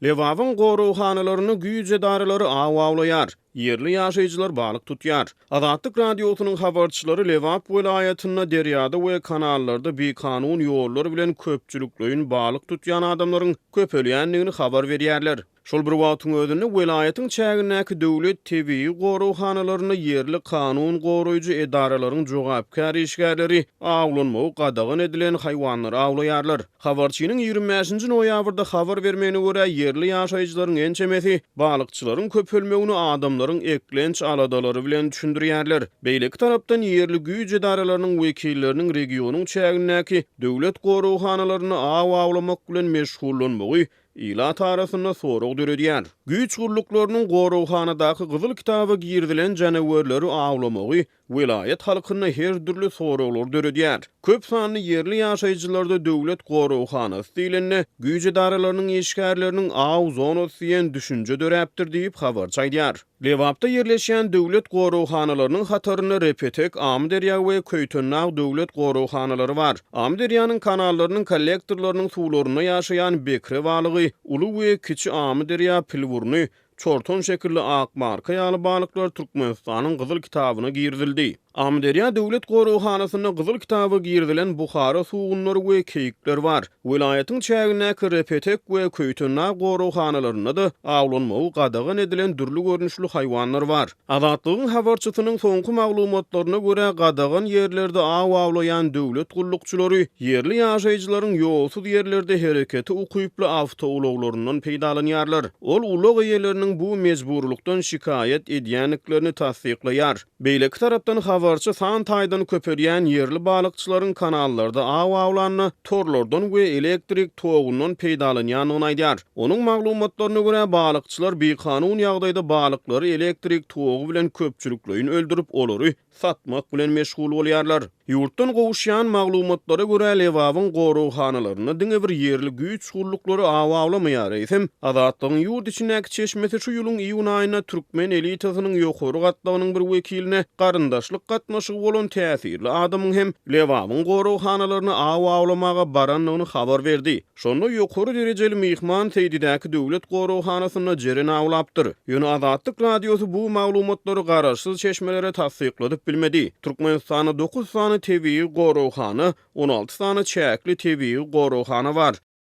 Lewawın goruhanalarını güýje darylary awawlaýar. Yerli ýaşaýjylar balyk tutýar. Azatlyk radiosynyň habarçylary Lewap welaýatyna derýada we kanallarda bekanun ýollar bilen köpçülikleýin balyk tutýan adamlaryň köpelýänligini habar berýärler. Şol bir wagtyň özünde welaýatyň çägindäki döwlet TV goruhanalaryny yerli kanun goruýjy edaralaryň jogapkar işgärleri awlanmagy gadagyn edilen haýwanlary awlaýarlar. Habarçynyň 25-nji noýabrda habar bermegine görä yerli ýaşaýjylaryň en çemesi balykçylaryň köpelmegini adamlaryň eklenç aladalary bilen düşündirýärler. Beýleki tarapdan yerli güýj edaralarynyň wekilleriniň regionyň çägindäki döwlet goruhanalaryny awlamak bilen meşgullanmagy ila tarafına sorag döredýär. Güýç gurluklarynyň goruhanadaky gyzyl kitaba girdilen janawerleri awlamagy vilayet halkyna her türlü soraglar döredýär. Köp sanly yerli ýaşaýjylarda döwlet goruhanasy diýilende güýç edaralarynyň işgärleriniň aw zonasy diýen düşünje döräpdir diýip habar çaýdýar. Lewapda yerleşen döwlet goruhanalarynyň hataryny Repetek, Amderýa we Köýtönnaw döwlet goruhanalary bar. Amderyanyň kanallarynyň kollektorlarynyň suwlaryna ýaşaýan bekre balygy, ulu we kiçi Amderýa pilwurny, çorton şekilli akmarka ýaly balyklar Türkmenistanyň gyzyl kitabyna girdildi. Amderýa döwlet goruhanasyna gyzyl kitaba girdilen Buhara suwunlary we keýikler bar. Welaýatyň çägindäki Repetek we Köýtönnaw goruhanalaryna da awlanmagy gadagyn edilen dürli görnüşli haýwanlar bar. Azatlygyň habarçysynyň soňky maglumatlaryna görä gadagyn yerlerde awlaýan döwlet gullukçylary yerli ýaşaýjylaryň ýolsuz yerlerde hereketi ukyply awtouloglaryndan peýdalanýarlar. Ol ulug ýerleriniň bu mejburlukdan şikayet edýänliklerini tasdiklaýar. Beýleki tarapdan habarçy san taýdan köperýän yerli balykçylaryň kanallarda awlanyny torlardan we elektrik togundan peýdalanýanyny aýdýar. Onuň maglumatlaryna görä balykçylar bekanun ýagdaýda balyklary elektrik togu bilen köpçülikleýin öldürip olary satmak bilen meşgul bolýarlar. Ýurtdan gowuşýan maglumatlara görä Lewawyň goruhanalaryny diňe bir yerli güýç gurluklary awlamaýar eýsem, Azatlygyň ýurt içindäki çeşmesi şu ýylyň iýun aýyna türkmen elitasynyň ýokary gatlagynyň bir wekiline garyndaşlyk gatnaşygy bolan täsirli adamyň hem Lewawyň goruhanalaryny awlamaga baranlygyny habar berdi. Şonda ýokary derejeli mihman teýdidäki döwlet goruhanasyna jeren awlapdyr. Ýöne Azatlyk radiosy bu maglumatlary garaşsyz çeşmelere tasdikladyp bilmedi. Türkmenistanyň 9 sany TV goruhana, 16 sany çäkli TV goruhana bar.